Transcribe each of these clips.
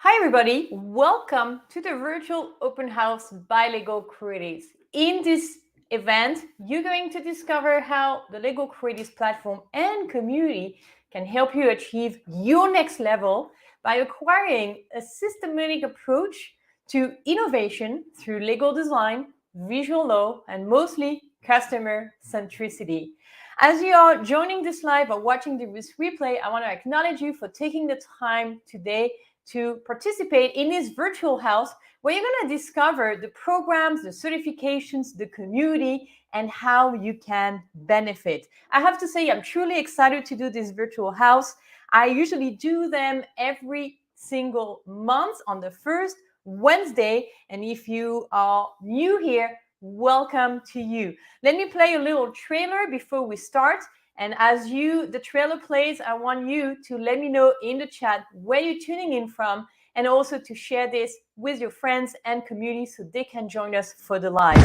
Hi everybody, welcome to the virtual open house by Lego Creatives. In this event, you're going to discover how the Lego Creatives platform and community can help you achieve your next level by acquiring a systematic approach to innovation through Lego design, visual law, and mostly customer centricity. As you are joining this live or watching this replay, I want to acknowledge you for taking the time today to participate in this virtual house where you're going to discover the programs, the certifications, the community, and how you can benefit. I have to say, I'm truly excited to do this virtual house. I usually do them every single month on the first Wednesday. And if you are new here, welcome to you. Let me play a little trailer before we start. And as the trailer plays, I want you to let me know in the chat where you're tuning in from, and also to share this with your friends and community so they can join us for the live.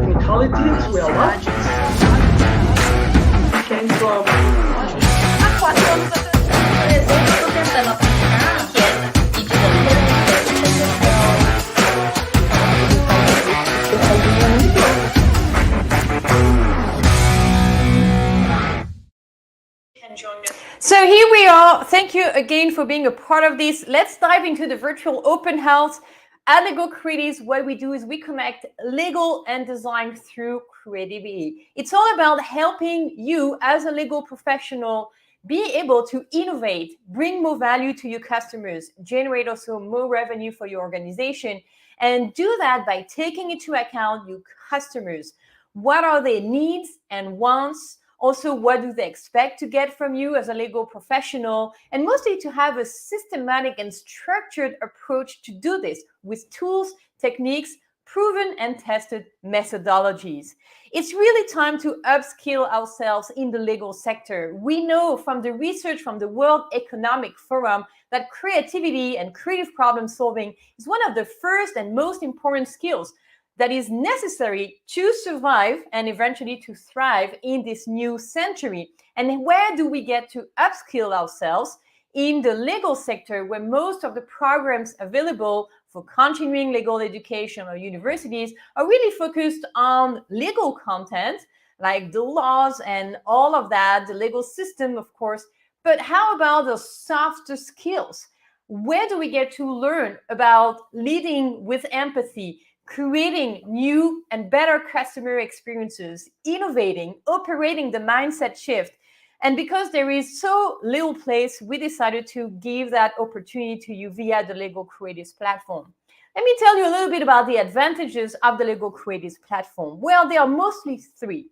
Methodologies we are watching came from Há 4 anos atrás, por exemplo, eu estou tentando aplicar que essa So here we are. Thank you again for being a part of this. Let's dive into the virtual open house. At Lego Creatives, what we do is we connect Lego and design through creativity. It's all about helping you as a Lego professional be able to innovate, bring more value to your customers, generate also more revenue for your organization, and do that by taking into account your customers. What are their needs and wants? Also, what do they expect to get from you as a Lego professional? And mostly to have a systematic and structured approach to do this with tools, techniques, proven and tested methodologies. It's really time to upskill ourselves in the Lego sector. We know from the research from the World Economic Forum that creativity and creative problem solving is one of the first and most important skills that is necessary to survive and eventually to thrive in this new century. And where do we get to upskill ourselves? In the Lego sector, where most of the programs available for continuing legal education or universities are really focused on legal content, like the laws and all of that, the legal system, of course. But how about the softer skills? Where do we get to learn about leading with empathy, creating new and better customer experiences, innovating, operating the mindset shift? And because there is so little place, we decided to give that opportunity to you via the Lego Creatives platform. Let me tell you a little bit about the advantages of the Lego Creatives platform. Well, there are mostly three.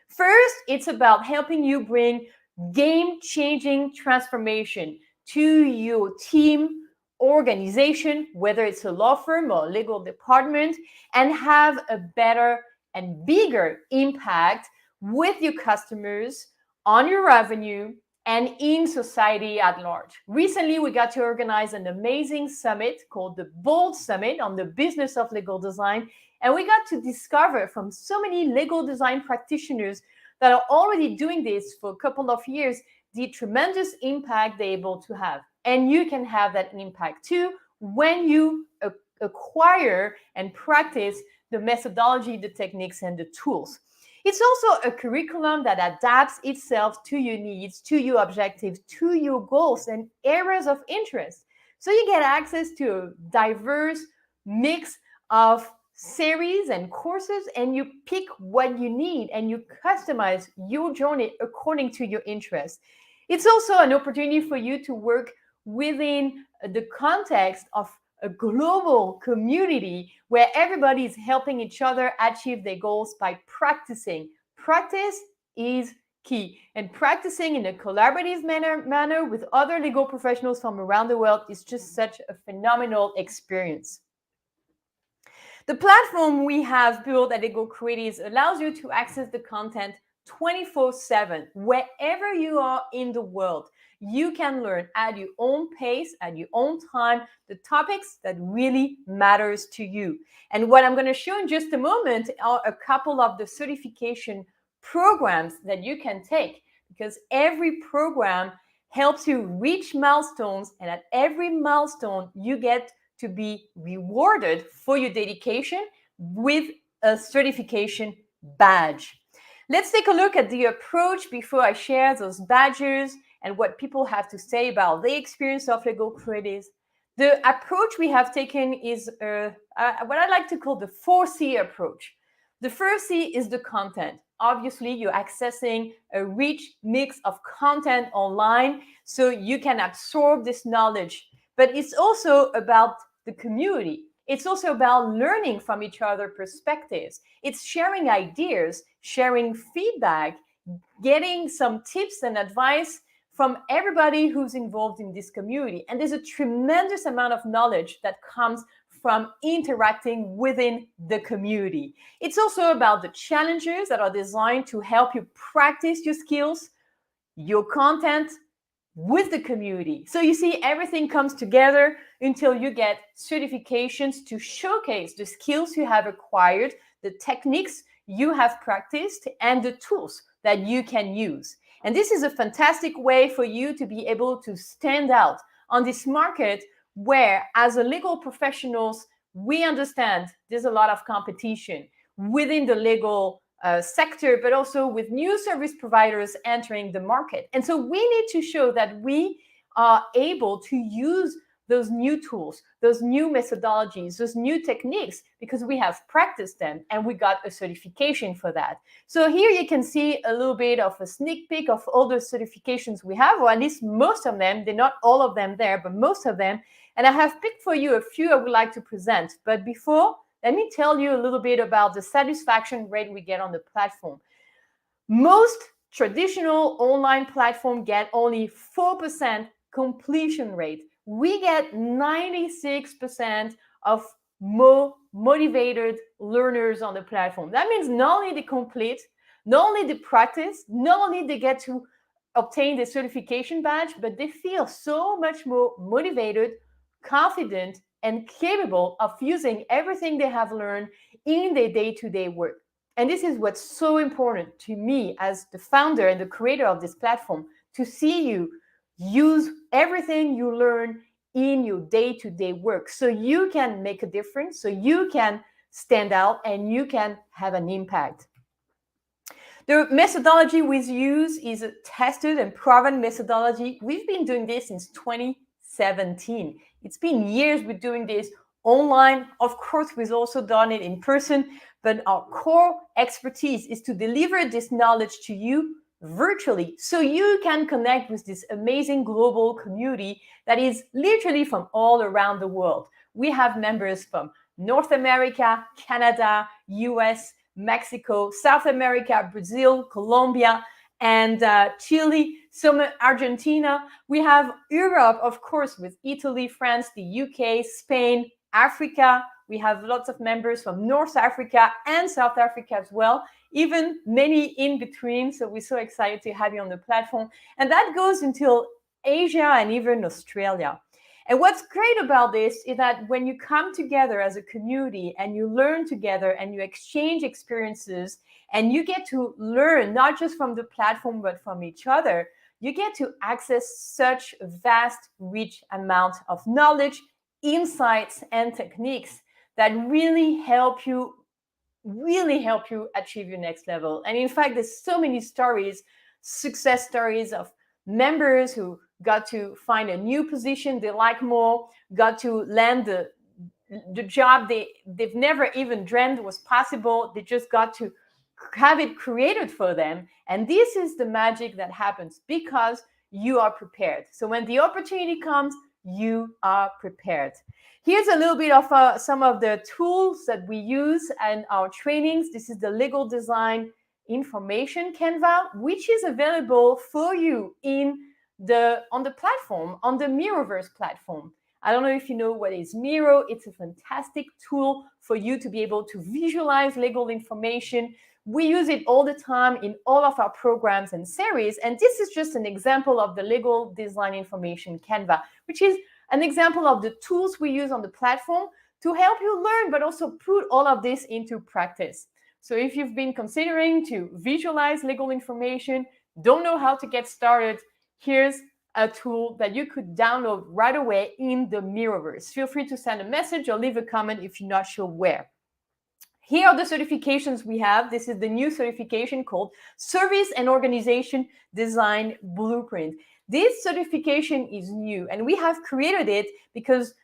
First, it's about helping you bring game-changing transformation to your team, organization, whether it's a law firm or a legal department, and have a better and bigger impact with your customers, on your revenue, and in society at large. Recently, we got to organize an amazing summit called the Bold Summit on the business of legal design. And we got to discover from so many legal design practitioners that are already doing this for a couple of years, the tremendous impact they're able to have. And you can have that impact too when you acquire and practice the methodology, the techniques, and the tools. It's also a curriculum that adapts itself to your needs, to your objectives, to your goals and areas of interest. So you get access to a diverse mix of series and courses, and you pick what you need and you customize your journey according to your interests. It's also an opportunity for you to work within the context of a global community where everybody is helping each other achieve their goals by practicing. Practice is key. And practicing in a collaborative manner with other legal professionals from around the world is just such a phenomenal experience. The platform we have built at Lego Creatives allows you to access the content 24/7, wherever you are in the world. You can learn at your own pace, at your own time, the topics that really matters to you. And what I'm going to show in just a moment are a couple of the certification programs that you can take, because every program helps you reach milestones, and at every milestone, you get to be rewarded for your dedication with a certification badge. Let's take a look at the approach before I share those badges and what people have to say about their experience of Lego Creatives. The approach we have taken is what I like to call the 4C approach. The first C is the content. Obviously, you're accessing a rich mix of content online so you can absorb this knowledge. But it's also about the community. It's also about learning from each other's perspectives. It's sharing ideas, sharing feedback, getting some tips and advice from everybody who's involved in this community. And there's a tremendous amount of knowledge that comes from interacting within the community. It's also about the challenges that are designed to help you practice your skills, your content with the community. So you see, everything comes together until you get certifications to showcase the skills you have acquired, the techniques you have practiced, and the tools that you can use. And this is a fantastic way for you to be able to stand out on this market where, as a legal professionals, we understand there's a lot of competition within the legal sector, but also with new service providers entering the market. And so we need to show that we are able to use those new tools, those new methodologies, those new techniques, because we have practiced them and we got a certification for that. So here you can see a little bit of a sneak peek of all the certifications we have, or at least most of them. They're not all of them there, but most of them. And I have picked for you a few I would like to present. But before, let me tell you a little bit about the satisfaction rate we get on the platform. Most traditional online platforms get only 4% completion rate. We get 96% of more motivated learners on the platform. That means not only they complete, not only they practice, not only they get to obtain the certification badge, but they feel so much more motivated, confident, and capable of using everything they have learned in their day-to-day work. And this is what's so important to me as the founder and the creator of this platform, to see you use everything you learn in your day-to-day work so you can make a difference, so you can stand out, and you can have an impact. The methodology we use is a tested and proven methodology. We've been doing this since 2017. It's been years we're doing this online. Of course, we've also done it in person, but our core expertise is to deliver this knowledge to you virtually so you can connect with this amazing global community that is literally from all around the world. We have members from North America, Canada, US, Mexico, South America, Brazil, Colombia, and Chile, some Argentina. We have Europe, of course, with Italy, France, the UK, Spain, Africa. We have lots of members from North Africa and South Africa as well, even many in between. So we're so excited to have you on the platform. And that goes until Asia and even Australia. And what's great about this is that when you come together as a community and you learn together and you exchange experiences and you get to learn not just from the platform, but from each other, you get to access such a vast, rich amount of knowledge, insights, and techniques that really help you achieve your next level. And in fact, there's so many stories, success stories of members who got to find a new position they like more, got to land the job they've never even dreamed was possible. They just got to have it created for them. And this is the magic that happens because you are prepared. So when the opportunity comes, you are prepared. Here's a little bit of some of the tools that we use in our trainings. This is the legal design information Canva, which is available for you on the platform, on the Miroverse platform. I don't know if you know what is Miro. It's a fantastic tool for you to be able to visualize legal information. We use it all the time in all of our programs and series. And this is just an example of the legal design information Canva, which is an example of the tools we use on the platform to help you learn, but also put all of this into practice. So if you've been considering to visualize legal information, don't know how to get started, here's a tool that you could download right away in the Mirrorverse. Feel free to send a message or leave a comment if you're not sure where. Here are the certifications we have. This is the new certification called Service and Organization Design Blueprint. This certification is new, and we have created it because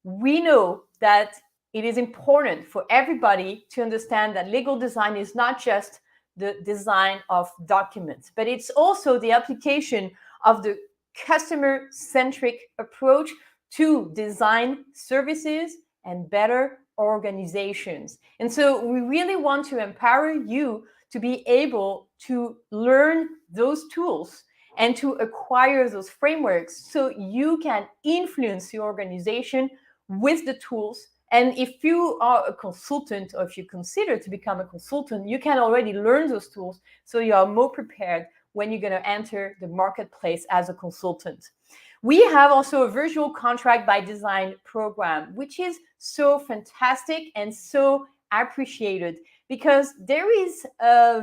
we know that it is important for everybody to understand that legal design is not just the design of documents, but it's also the application of the customer-centric approach to design services and better organizations. And so we really want to empower you to be able to learn those tools and to acquire those frameworks so you can influence your organization with the tools. And if you are a consultant, or if you consider to become a consultant, you can already learn those tools so you are more prepared when you're going to enter the marketplace as a consultant. We have also a virtual contract by design program, which is so fantastic and so appreciated because there is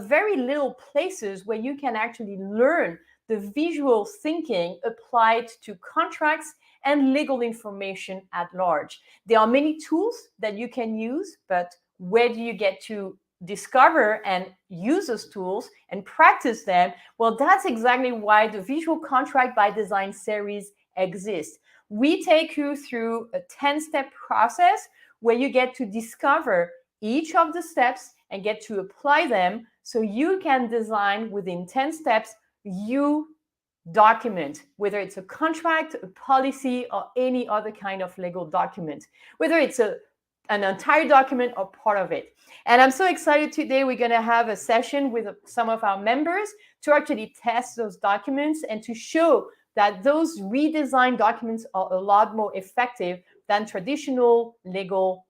very little places where you can actually learn the visual thinking applied to contracts and legal information at large. There are many tools that you can use, but where do you get to discover and use those tools and practice them? Well, that's exactly why the Visual Contract by Design series exists. We take you through a 10-step process where you get to discover each of the steps and get to apply them so you can design within 10 steps you document, whether it's a contract, a policy, or any other kind of legal document, whether it's an entire document or part of it. And I'm so excited today. We're going to have a session with some of our members to actually test those documents and to show that those redesigned documents are a lot more effective than traditional legal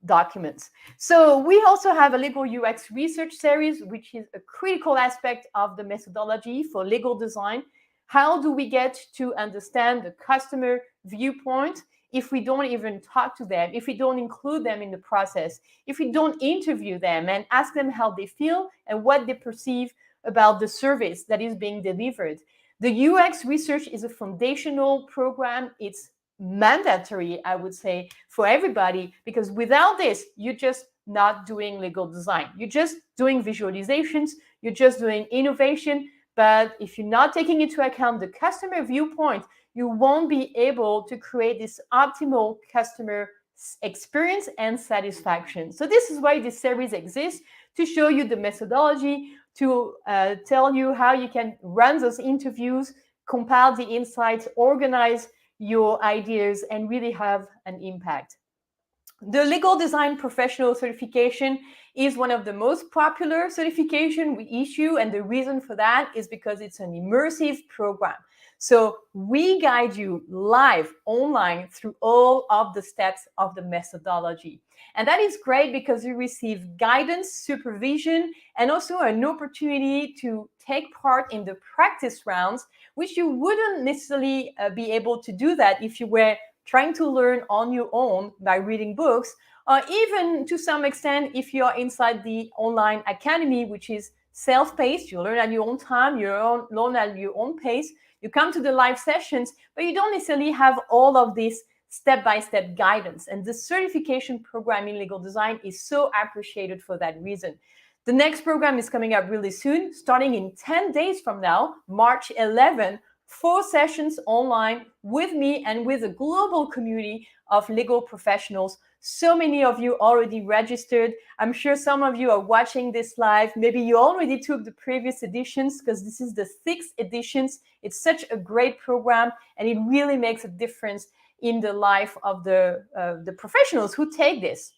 documents. So we also have a legal UX research series, which is a critical aspect of the methodology for legal design. How do we get to understand the customer viewpoint if we don't even talk to them, if we don't include them in the process, if we don't interview them and ask them how they feel and what they perceive about the service that is being delivered? The UX research is a foundational program. It's mandatory, I would say, for everybody, because without this, you're just not doing legal design. You're just doing visualizations. You're just doing innovation. But if you're not taking into account the customer viewpoint, you won't be able to create this optimal customer experience and satisfaction. So this is why this series exists, to show you the methodology, to tell you how you can run those interviews, compile the insights, organize your ideas, and really have an impact. The Legal Design Professional Certification is one of the most popular certification we issue, and the reason for that is because it's an immersive program. So we guide you live online through all of the steps of the methodology. And that is great because you receive guidance, supervision, and also an opportunity to take part in the practice rounds, which you wouldn't necessarily be able to do that if you were trying to learn on your own by reading books, or even to some extent if you're inside the online academy, which is self-paced. You learn at your own time, you learn at your own pace. You come to the live sessions, but you don't necessarily have all of this step-by-step guidance. And the certification program in legal design is so appreciated for that reason. The next program is coming up really soon, starting in 10 days from now, March 11, 4 sessions online with me and with a global community of legal professionals. So many of you already registered. I'm sure some of you are watching this live. Maybe you already took the previous editions because this is the 6th editions. It's such a great program, and it really makes a difference in the life of the professionals who take this.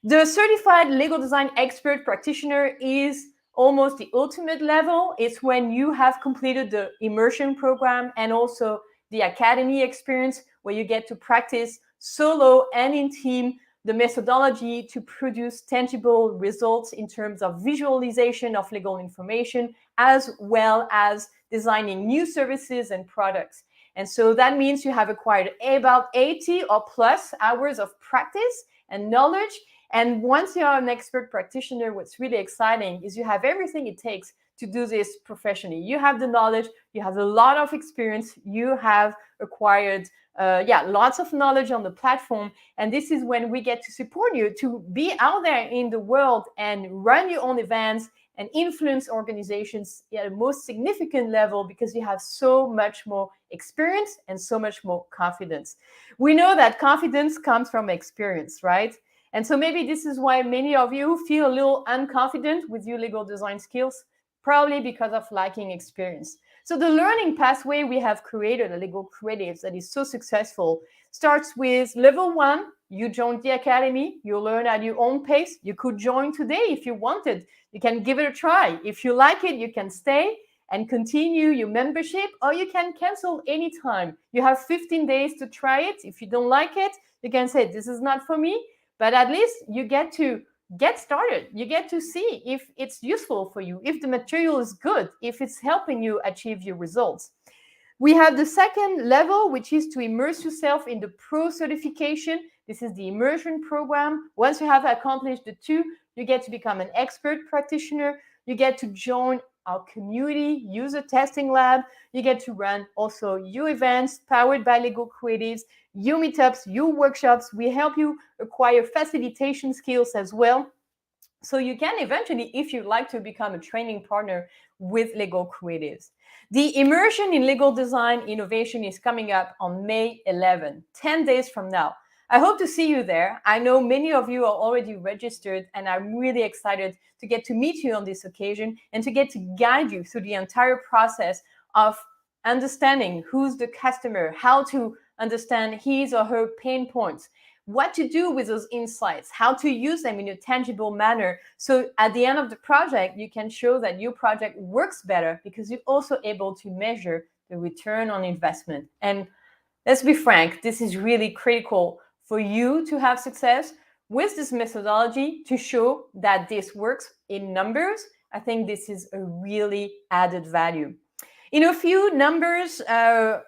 The Certified Legal Design Expert Practitioner is almost the ultimate level. It's when you have completed the immersion program and also the academy experience, where you get to practice solo and in team the methodology to produce tangible results in terms of visualization of legal information, as well as designing new services and products. And so that means you have acquired about 80 or plus hours of practice and knowledge. And once you are an expert practitioner, what's really exciting is you have everything it takes to do this professionally. You have the knowledge, you have a lot of experience, you have acquired lots of knowledge on the platform. And this is when we get to support you to be out there in the world and run your own events and influence organizations at a most significant level, because you have so much more experience and so much more confidence. We know that confidence comes from experience, right? And so maybe this is why many of you feel a little unconfident with your legal design skills, probably because of lacking experience. So the learning pathway we have created at Legal Creatives that is so successful starts with level 1. You join the academy, you learn at your own pace. You could join today if you wanted. You can give it a try. If you like it, you can stay and continue your membership, or you can cancel anytime. You have 15 days to try it. If you don't like it, you can say, this is not for me, but at least you get to get started. You get to see if it's useful for you, if the material is good, if it's helping you achieve your results. We have the second level, which is to immerse yourself in the pro certification. This is the immersion program. Once you have accomplished the 2, you get to become an expert practitioner. You get to join our community user testing lab. You get to run also your events powered by Legal Creatives, your meetups, your workshops. We help you acquire facilitation skills as well. So you can eventually, if you'd like to, become a training partner with Legal Creatives. The immersion in legal design innovation is coming up on May 11, 10 days from now. I hope to see you there. I know many of you are already registered, and I'm really excited to get to meet you on this occasion and to get to guide you through the entire process of understanding who's the customer, how to understand his or her pain points, what to do with those insights, how to use them in a tangible manner. So at the end of the project, you can show that your project works better because you're also able to measure the return on investment. And let's be frank, this is really critical for you to have success with this methodology to show that this works in numbers. I think this is a really added value. In a few numbers,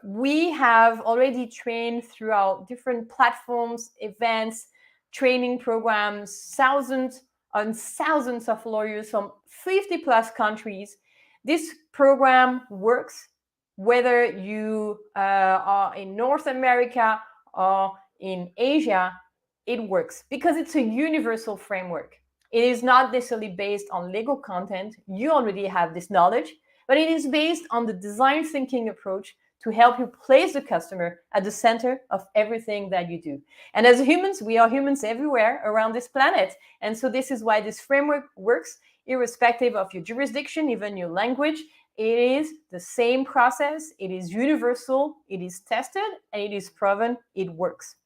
we have already trained throughout different platforms, events, training programs, thousands and thousands of lawyers from 50 plus countries. This program works whether you are in North America or in Asia. It works because it's a universal framework. It is not necessarily based on legal content. You already have this knowledge, but it is based on the design thinking approach to help you place the customer at the center of everything that you do. And as humans, we are humans everywhere around this planet. And so this is why this framework works, irrespective of your jurisdiction, even your language. It is the same process. It is universal. It is tested, and it is proven it works.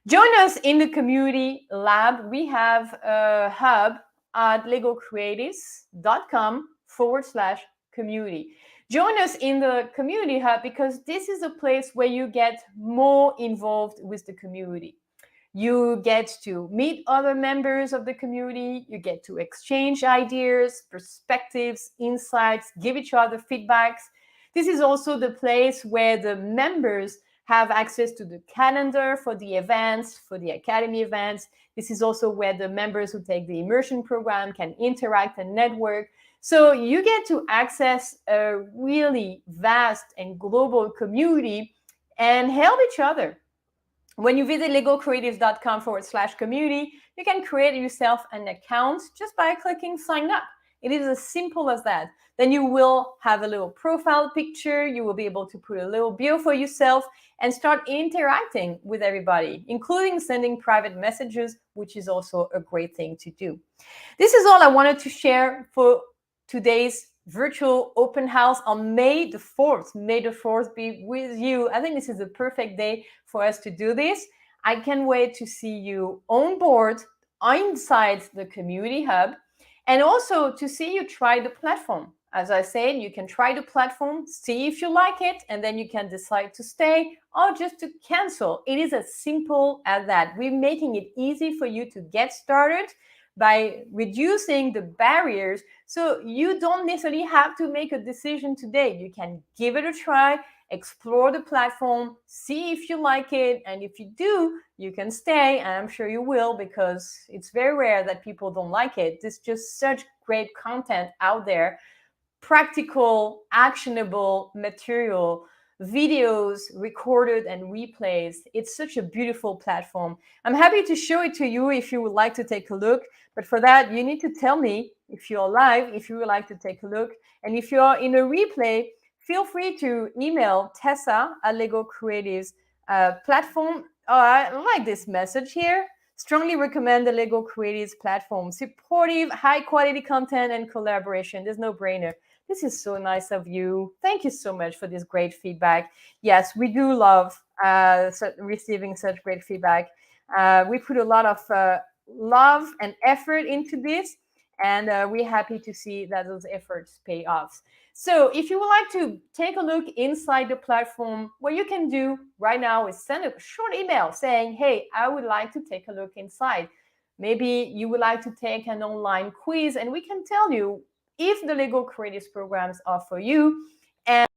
Join us in the community lab. We have a hub at legalcreatives.com/community. Join us in the community hub because this is a place where you get more involved with the community. You get to meet other members of the community. You get to exchange ideas, perspectives, insights, give each other feedbacks. This is also the place where the members have access to the calendar for the events, for the academy events. This is also where the members who take the immersion program can interact and network. So you get to access a really vast and global community and help each other. When you visit legalcreatives.com/community, you can create yourself an account just by clicking sign up. It is as simple as that. Then you will have a little profile picture. You will be able to put a little bio for yourself and start interacting with everybody, including sending private messages, which is also a great thing to do. This is all I wanted to share for today's virtual open house on May the 4th. May the 4th be with you. I think this is the perfect day for us to do this. I can't wait to see you on board inside the community hub and also to see you try the platform. As I said, you can try the platform, see if you like it, and then you can decide to stay or just to cancel. It is as simple as that. We're making it easy for you to get started by reducing the barriers, so you don't necessarily have to make a decision today. You can give it a try, explore the platform, see if you like it, and if you do, you can stay, and I'm sure you will, because it's very rare that people don't like it. There's just such great content out there. practical, actionable material, videos recorded and replays. It's such a beautiful platform. I'm happy to show it to you if you would like to take a look. But for that, you need to tell me if you're live, if you would like to take a look. And if you're in a replay, feel free to email Tessa at Lego Creatives platform. I like this message here. Strongly recommend the Lego Creatives platform. Supportive, high quality content and collaboration. There's no brainer. This is so nice of you. Thank you so much for this great feedback. Yes, we do love receiving such great feedback. We put a lot of love and effort into this, and we're happy to see that those efforts pay off. So if you would like to take a look inside the platform, what you can do right now is send a short email saying, hey, I would like to take a look inside. Maybe you would like to take an online quiz, and we can tell you if the Lego Creatives programs are for you. And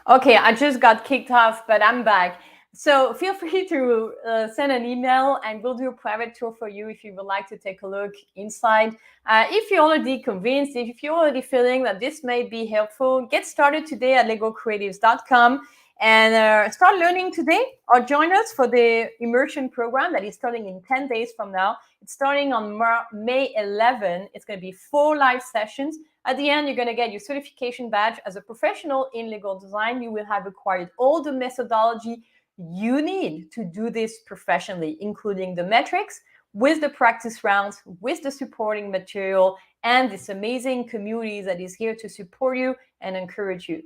okay, I just got kicked off, but I'm back. So feel free to send an email and we'll do a private tour for you if you would like to take a look inside. If you're already convinced, if you're already feeling that this may be helpful, get started today at legocreatives.com and start learning today, or join us for the immersion program that is starting in 10 days from now. It's starting on May 11. It's going to be 4 live sessions. At the end, you're going to get your certification badge as a professional in Lego design. You will have acquired all the methodology you need to do this professionally, including the metrics, with the practice rounds, with the supporting material, and this amazing community that is here to support you and encourage you.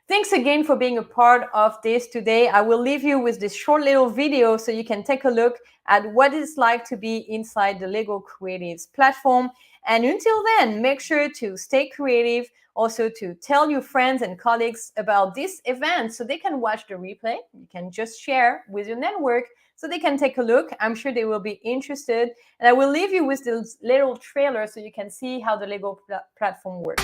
Thanks again for being a part of this today. I will leave you with this short little video so you can take a look at what it's like to be inside the Lego Creatives platform. And until then, make sure to stay creative, also to tell your friends and colleagues about this event so they can watch the replay. You can just share with your network so they can take a look. I'm sure they will be interested. And I will leave you with this little trailer so you can see how the Lego platform works.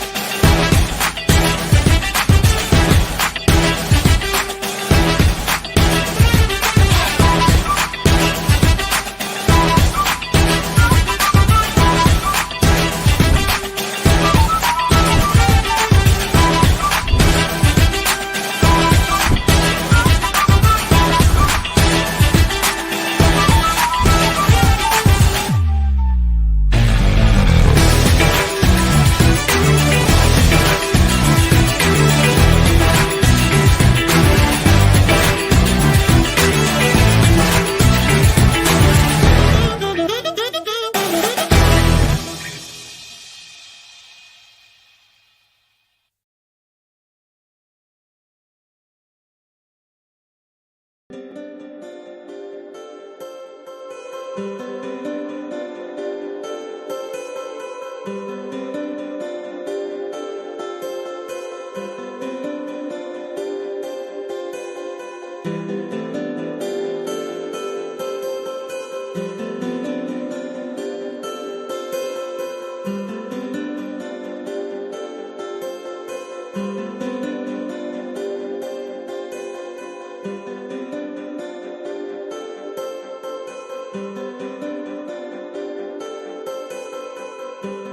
Thank you. Thank you.